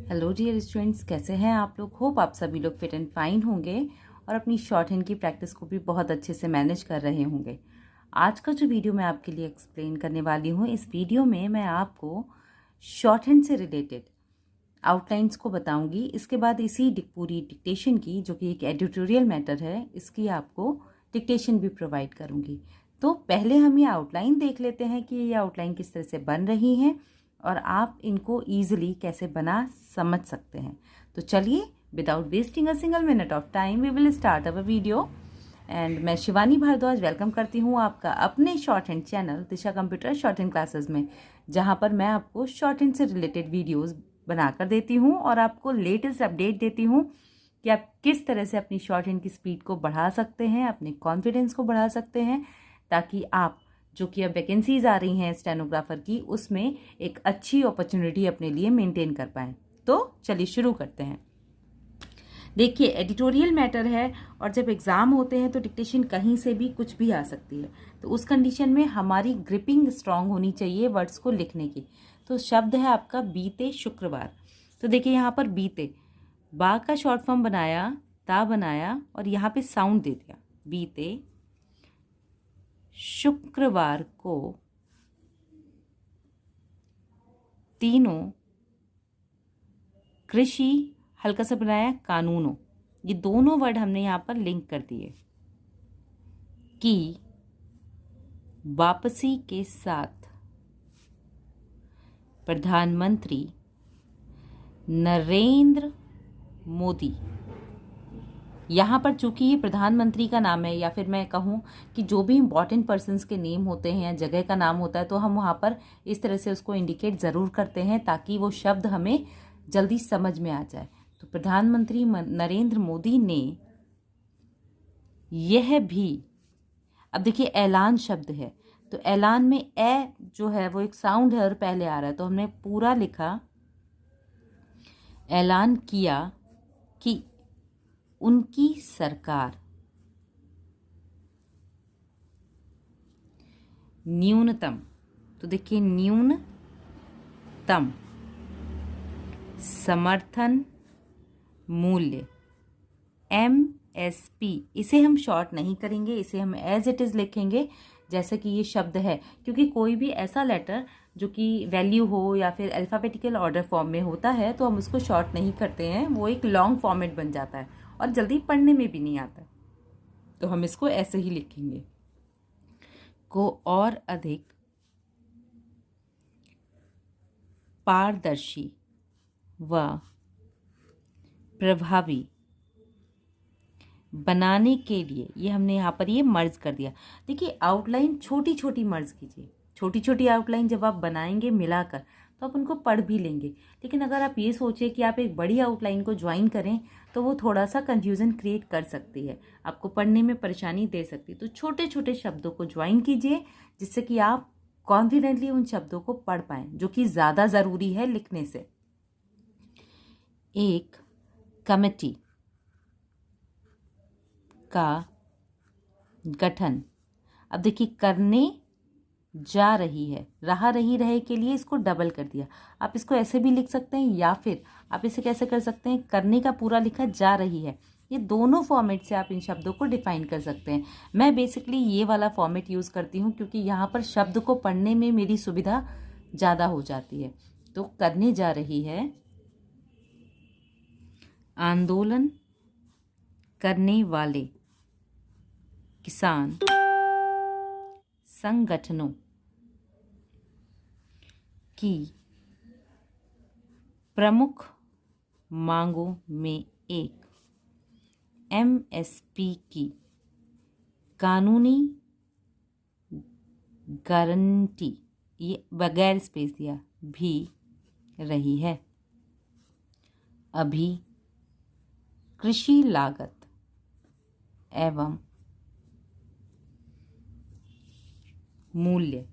Hello dear students, कैसे हैं आप लोग। होप आप सभी लोग फिट एंड फाइन होंगे और अपनी शॉर्ट हैंड की प्रैक्टिस को भी बहुत अच्छे से मैनेज कर रहे होंगे। आज का जो वीडियो मैं आपके लिए एक्सप्लेन करने वाली हूँ, इस वीडियो में मैं आपको शॉर्ट हैंड से रिलेटेड आउटलाइंस को बताऊंगी। इसके बाद इसी पूरी डिक्टेशन की, जो कि एक एडिटोरियल मैटर है, इसकी आपको डिक्टेशन भी प्रोवाइड करूंगी। तो पहले हम ये आउटलाइन देख लेते हैं कि ये आउटलाइन किस तरह से बन रही है और आप इनको ईजिली कैसे बना समझ सकते हैं। तो चलिए, without wasting a single minute of time we will start our video. And मैं शिवानी भारद्वाज वेलकम करती हूँ आपका अपने short hand channel Disha computer short hand classes में, जहाँ पर मैं आपको शॉर्ट हैंड से रिलेटेड वीडियोस बनाकर देती हूँ और आपको लेटेस्ट अपडेट देती हूँ कि आप किस तरह से अपनी शॉर्ट हैंड की स्पीड को बढ़ा सकते हैं, अपने कॉन्फिडेंस को बढ़ा सकते हैं, ताकि आप, जो कि अब वैकेंसीज आ रही हैं स्टेनोग्राफर की, उसमें एक अच्छी अपॉर्चुनिटी अपने लिए मेंटेन कर पाएँ। तो चलिए शुरू करते हैं। देखिए, एडिटोरियल मैटर है और जब एग्जाम होते हैं तो डिक्टेशन कहीं से भी कुछ भी आ सकती है। तो उस कंडीशन में हमारी ग्रिपिंग स्ट्रांग होनी चाहिए वर्ड्स को लिखने की। तो शब्द है आपका बीते शुक्रवार। तो देखिए, यहाँ पर बीते, बा का शॉर्ट फॉर्म बनाया, ता बनाया और यहाँ पे साउंड दे दिया। बीते शुक्रवार को तीनों कृषि, हल्का सा बनाया, कानूनों, ये दोनों वर्ड हमने यहाँ पर लिंक कर दिए कि वापसी के साथ प्रधानमंत्री नरेंद्र मोदी, यहाँ पर चूंकि ये प्रधानमंत्री का नाम है, या फिर मैं कहूँ कि जो भी इम्पॉर्टेंट पर्सन्स के नेम होते हैं या जगह का नाम होता है, तो हम वहाँ पर इस तरह से उसको इंडिकेट ज़रूर करते हैं ताकि वो शब्द हमें जल्दी समझ में आ जाए। तो प्रधानमंत्री नरेंद्र मोदी ने यह भी, अब देखिए ऐलान शब्द है, तो ऐलान में ए जो है वो एक साउंड है और पहले आ रहा है, तो हमने पूरा लिखा, ऐलान किया कि उनकी सरकार न्यूनतम, तो देखिए न्यूनतम समर्थन मूल्य MSP, इसे हम शॉर्ट नहीं करेंगे, इसे हम एज इट इज़ लिखेंगे जैसे कि ये शब्द है, क्योंकि कोई भी ऐसा लेटर जो कि वैल्यू हो या फिर अल्फ़ाबेटिकल ऑर्डर फॉर्म में होता है तो हम उसको शॉर्ट नहीं करते हैं, वो एक लॉन्ग फॉर्मेट बन जाता है और जल्दी पढ़ने में भी नहीं आता, तो हम इसको ऐसे ही लिखेंगे। को और अधिक पारदर्शी व प्रभावी बनाने के लिए, ये हमने यहाँ पर ये मर्ज कर दिया। देखिए, आउटलाइन छोटी छोटी मर्ज कीजिए। छोटी छोटी आउटलाइन जब आप बनाएंगे मिलाकर तो आप उनको पढ़ भी लेंगे, लेकिन अगर आप ये सोचें कि आप एक बड़ी आउटलाइन को ज्वाइन करें तो वो थोड़ा सा कंफ्यूजन क्रिएट कर सकती है, आपको पढ़ने में परेशानी दे सकती है। तो छोटे छोटे शब्दों को ज्वाइन कीजिए जिससे कि आप कॉन्फिडेंटली उन शब्दों को पढ़ पाएँ, जो कि ज़्यादा ज़रूरी है लिखने से। एक कमेटी का गठन, अब देखिए करने जा रही है, रहा रही रहे के लिए इसको डबल कर दिया। आप इसको ऐसे भी लिख सकते हैं या फिर आप इसे कैसे कर सकते हैं, करने का पूरा लिखा जा रही है। ये दोनों फॉर्मेट से आप इन शब्दों को डिफाइन कर सकते हैं। मैं बेसिकली ये वाला फॉर्मेट यूज़ करती हूँ क्योंकि यहाँ पर शब्द को पढ़ने में मेरी सुविधा ज़्यादा हो जाती है। तो करने जा रही है, आंदोलन करने वाले किसान संगठनों की प्रमुख मांगों में एक MSP की कानूनी गारंटी, ये बगैर स्पेस दिया, भी रही है। अभी कृषि लागत एवं मूल्य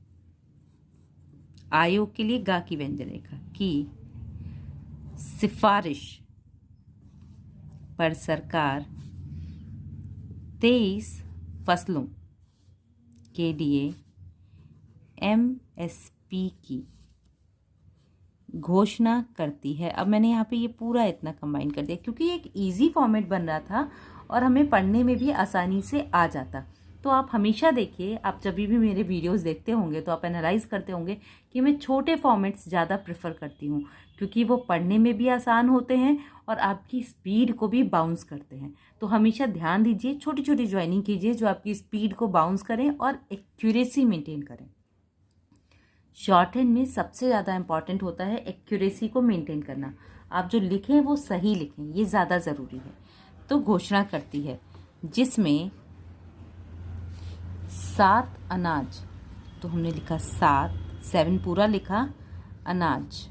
आयोग के लिए गा की व्यंजन रेखा की सिफारिश पर सरकार 23 फसलों के लिए MSP की घोषणा करती है। अब मैंने यहाँ पे ये पूरा इतना कंबाइन कर दिया क्योंकि एक इजी फॉर्मेट बन रहा था और हमें पढ़ने में भी आसानी से आ जाता। तो आप हमेशा देखिए, आप जब भी मेरे वीडियोस देखते होंगे तो आप एनालाइज करते होंगे कि मैं छोटे फॉर्मेट्स ज़्यादा प्रेफर करती हूँ क्योंकि वो पढ़ने में भी आसान होते हैं और आपकी स्पीड को भी बाउंस करते हैं। तो हमेशा ध्यान दीजिए, छोटी छोटी ज्वाइनिंग कीजिए जो आपकी स्पीड को बाउंस करें और एक्यूरेसी मेंटेन करें। शॉर्ट हैंड में सबसे ज़्यादा इंपॉर्टेंट होता है एक्यूरेसी को मेंटेन करना। आप जो लिखें वो सही लिखें, ये ज़्यादा ज़रूरी है। तो घोषणा करती है जिसमें 7 अनाज, तो हमने लिखा 7 पूरा लिखा अनाज।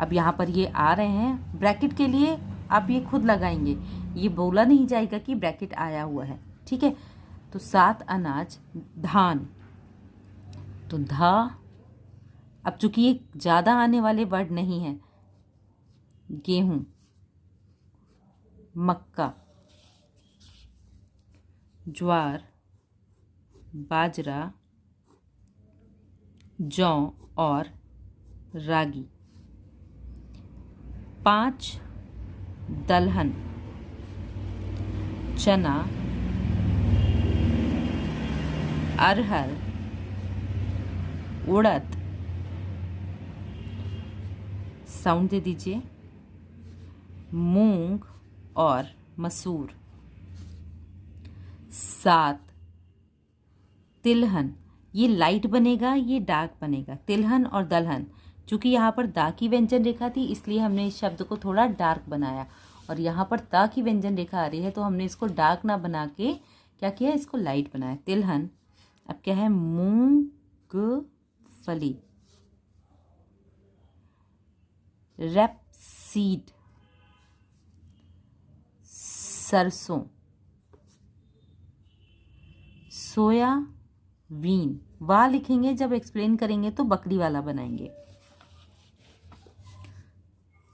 अब यहाँ पर ये आ रहे हैं, ब्रैकेट के लिए आप ये खुद लगाएंगे, ये बोला नहीं जाएगा कि ब्रैकेट आया हुआ है, ठीक है। तो 7 अनाज धान, तो धा, अब चूंकि ये ज़्यादा आने वाले वर्ड नहीं है, गेहूं, मक्का, ज्वार, बाजरा, जौ और रागी। 5 दलहन, चना, अरहर, उड़द, साउंड दे दीजिए, मूंग और मसूर। 7 तिलहन, ये लाइट बनेगा, ये डार्क बनेगा, तिलहन और दलहन। चूंकि यहाँ पर दा की व्यंजन रेखा थी इसलिए हमने इस शब्द को थोड़ा डार्क बनाया, और यहाँ पर ता की व्यंजन रेखा आ रही है तो हमने इसको डार्क ना बना के क्या किया, इसको लाइट बनाया, तिलहन। अब क्या है, मूंगफली, रेपसीड, सरसों, सोयाबीन। वाह लिखेंगे जब एक्सप्लेन करेंगे तो बकरी वाला बनाएंगे।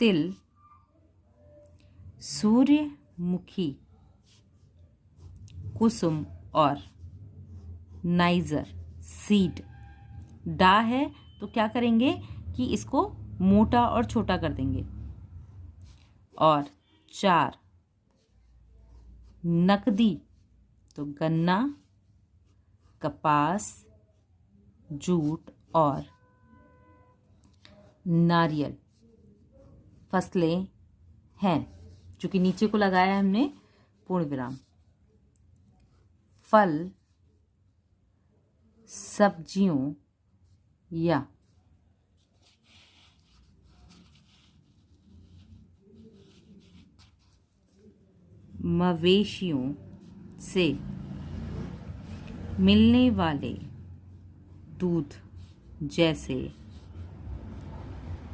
तिल, सूर्यमुखी, कुसुम और नाइजर सीड। डा है तो क्या करेंगे कि इसको मोटा और छोटा कर देंगे। और 4 नकदी, तो गन्ना, कपास, जूट और नारियल फसलें हैं। चूंकि नीचे को लगाया हमने पूर्ण विराम। फल, सब्जियों या मवेशियों से मिलने वाले दूध जैसे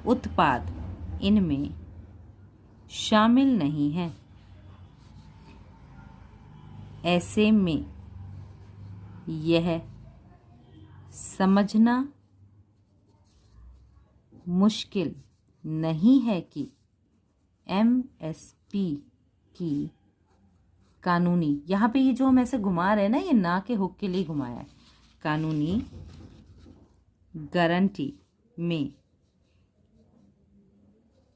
उत्पाद इनमें शामिल नहीं हैं। ऐसे में यह समझना मुश्किल नहीं है कि एमएसपी की कानूनी, यहाँ पे ये जो हम ऐसे घुमा रहे हैं ना, ये ना के हुक के लिए घुमाया है, कानूनी गारंटी में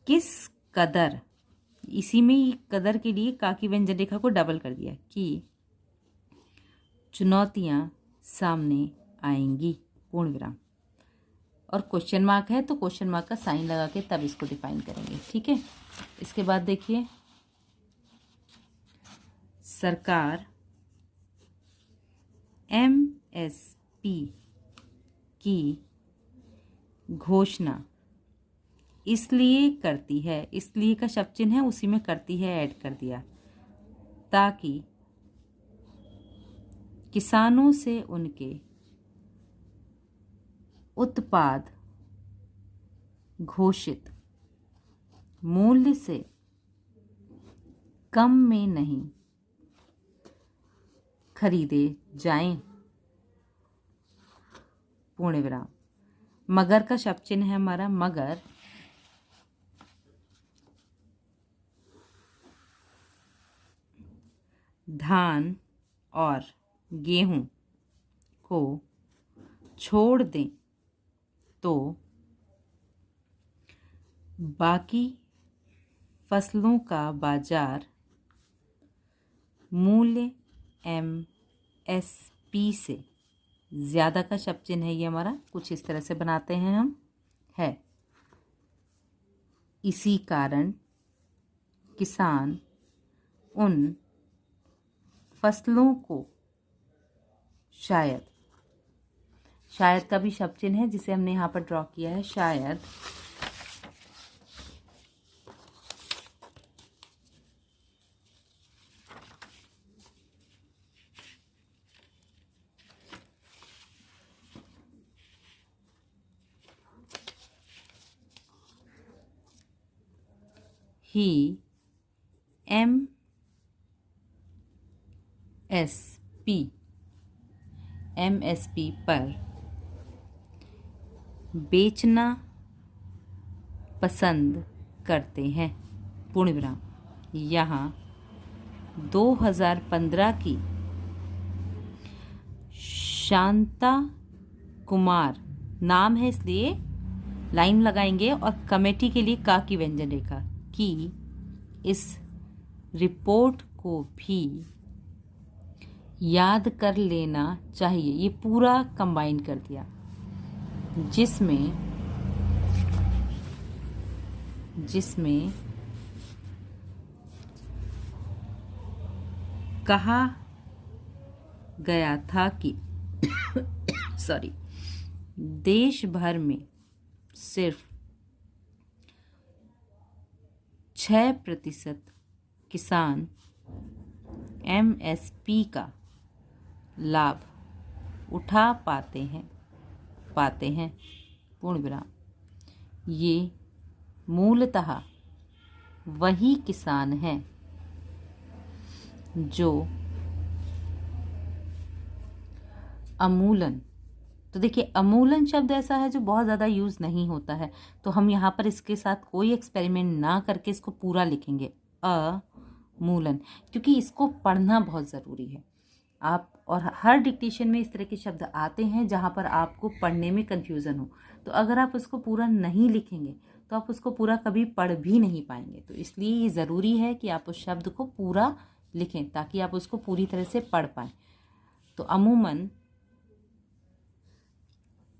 किस कदर, इसी में ही कदर के लिए का की व्यंजन रेखा को डबल कर दिया, कि चुनौतियां सामने आएंगी, पूर्ण विराम। और क्वेश्चन मार्क है तो क्वेश्चन मार्क का साइन लगा के तब इसको डिफाइन करेंगे, ठीक है। इसके बाद देखिए, सरकार एमएसपी की घोषणा इसलिए करती है, इसलिए का शब्द चिन्ह है उसी में करती है ऐड कर दिया, ताकि किसानों से उनके उत्पाद घोषित मूल्य से कम में नहीं खरीदे जाएं, पूर्ण विराम। मगर का शब्द चिन्ह है हमारा मगर, धान और गेहूं को छोड़ दें तो बाकी फसलों का बाजार मूल्य MSP से ज़्यादा का शब्द चिन्ह है ये हमारा, कुछ इस तरह से बनाते हैं हम, है। इसी कारण किसान उन फसलों को शायद का भी शब्द चिन्ह है जिसे हमने यहाँ पर ड्रॉ किया है, शायद ही MSP पर बेचना पसंद करते हैं, पूर्ण विराम। यहाँ 2015 की शांता कुमार नाम है इसलिए लाइन लगाएंगे और कमेटी के लिए का की व्यंजन रेखा की इस रिपोर्ट को भी याद कर लेना चाहिए। ये पूरा कंबाइन कर दिया जिसमें कहा गया था कि देश भर में सिर्फ 6% किसान MSP का लाभ उठा पाते हैं, पूर्ण विराम। ये मूलतः वही किसान हैं जो अमूलन, तो देखिए अमूलन शब्द ऐसा है जो बहुत ज़्यादा यूज़ नहीं होता है, तो हम यहाँ पर इसके साथ कोई एक्सपेरिमेंट ना करके इसको पूरा लिखेंगे अमूलन, क्योंकि इसको पढ़ना बहुत ज़रूरी है। आप और हर डिक्टेशन में इस तरह के शब्द आते हैं जहाँ पर आपको पढ़ने में कन्फ्यूज़न हो, तो अगर आप उसको पूरा नहीं लिखेंगे तो आप उसको पूरा कभी पढ़ भी नहीं पाएंगे। तो इसलिए ये ज़रूरी है कि आप उस शब्द को पूरा लिखें ताकि आप उसको पूरी तरह से पढ़ पाएँ। तो अमूमन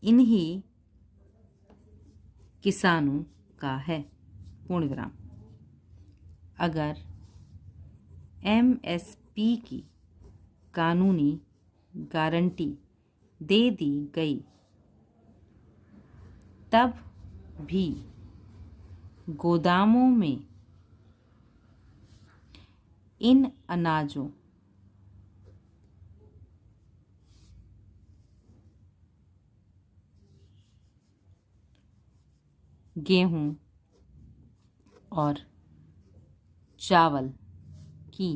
इन्हीं किसानों का है, पूर्ण विराम। अगर MSP की कानूनी गारंटी दे दी गई तब भी गोदामों में इन अनाजों गेहूं और चावल की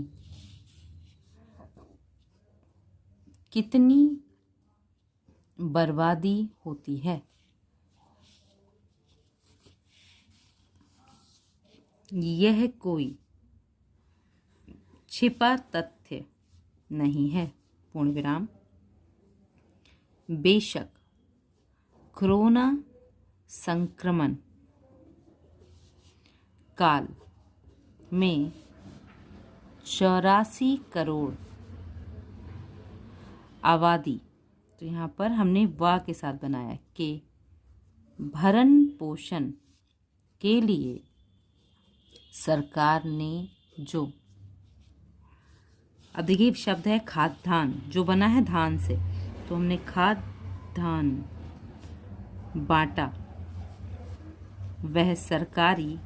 कितनी बर्बादी होती है, यह कोई छिपा तथ्य नहीं है, पूर्ण विराम। बेशक कोरोना संक्रमण काल में 84 करोड़ आबादी, तो यहाँ पर हमने वा के साथ बनाया के भरण पोषण के लिए सरकार ने जो, अब देखिए शब्द है खाद्यान्न, जो बना है धान से, तो हमने खाद्यान्न बांटा, वह सरकारी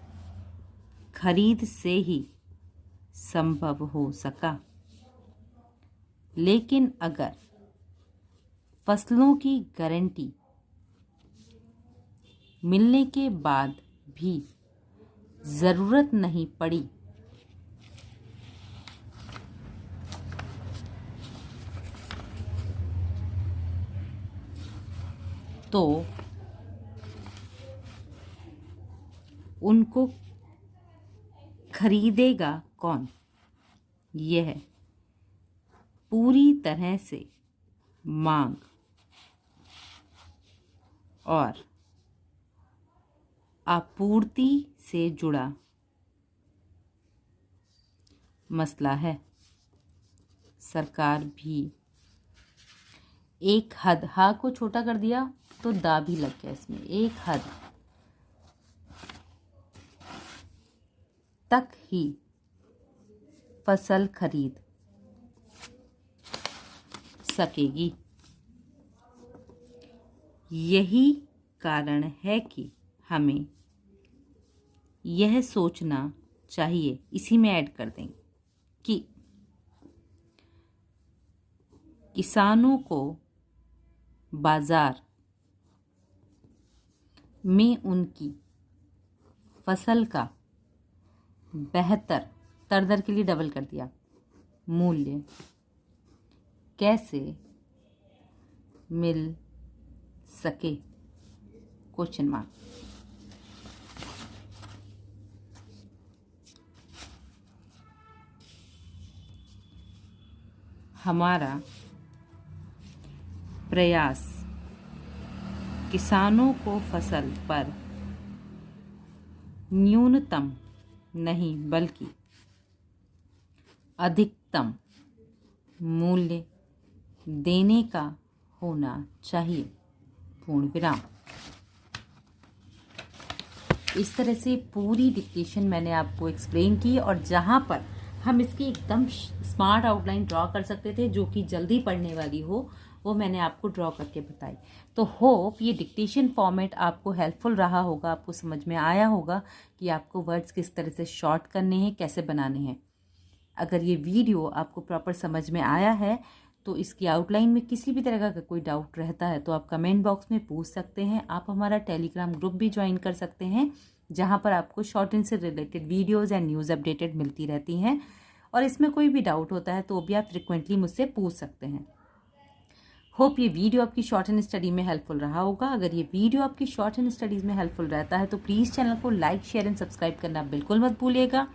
खरीद से ही संभव हो सका। लेकिन अगर फसलों की गारंटी मिलने के बाद भी ज़रूरत नहीं पड़ी तो उनको खरीदेगा कौन? यह पूरी तरह से मांग और आपूर्ति से जुड़ा मसला है। सरकार भी। एक हद, हा को छोटा कर दिया तो दा भी लग गया इसमें। एक हद तक ही फसल खरीद सकेगी। यही कारण है कि हमें यह सोचना चाहिए, इसी में ऐड कर देंगे कि किसानों को बाजार में उनकी फसल का बेहतर, तरदर के लिए डबल कर दिया, मूल्य कैसे मिल सके, क्वेश्चन मार्क। हमारा प्रयास किसानों को फसल पर न्यूनतम नहीं बल्कि अधिकतम मूल्य देने का होना चाहिए, पूर्ण विराम। इस तरह से पूरी डिक्टेशन मैंने आपको एक्सप्लेन की, और जहाँ पर हम इसकी एकदम स्मार्ट आउटलाइन ड्रॉ कर सकते थे जो कि जल्दी पढ़ने वाली हो, वो मैंने आपको ड्रॉ करके बताई। तो होप ये डिक्टेशन फॉर्मेट आपको हेल्पफुल रहा होगा, आपको समझ में आया होगा कि आपको वर्ड्स किस तरह से शॉर्ट करने हैं, कैसे बनाने हैं। अगर ये वीडियो आपको प्रॉपर समझ में आया है तो इसकी आउटलाइन में किसी भी तरह का कोई डाउट रहता है तो आप कमेंट बॉक्स में पूछ सकते हैं। आप हमारा टेलीग्राम ग्रुप भी ज्वाइन कर सकते हैं, जहाँ पर आपको शॉर्ट हैंड से related videos and news updated मिलती रहती हैं, और इसमें कोई भी डाउट होता है तो भी आप फ्रिक्वेंटली मुझसे पूछ सकते हैं। होप ये वीडियो आपकी शॉर्ट हैंड स्टडी में हेल्पफुल रहा होगा। अगर ये वीडियो आपकी शॉर्ट हैंड स्टडीज़ में हेल्पफुल रहता है तो प्लीज़ चैनल को लाइक, शेयर एंड सब्सक्राइब करना बिल्कुल मत भूलिएगा।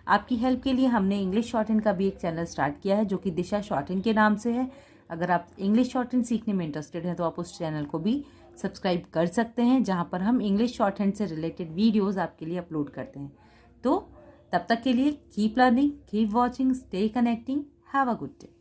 आपकी हेल्प के लिए हमने इंग्लिश शॉर्ट हैंड का भी एक चैनल स्टार्ट किया है जो कि दिशा शॉर्ट हैंड के नाम से है। अगर आप इंग्लिश शॉर्ट हैंड सीखने में इंटरेस्टेड हैं तो आप उस चैनल को भी सब्सक्राइब कर सकते हैं, जहां पर हम इंग्लिश शॉर्ट हैंड से रिलेटेड वीडियोस आपके लिए अपलोड करते हैं। तो तब तक के लिए keep learning, keep watching, stay connecting, have a good day.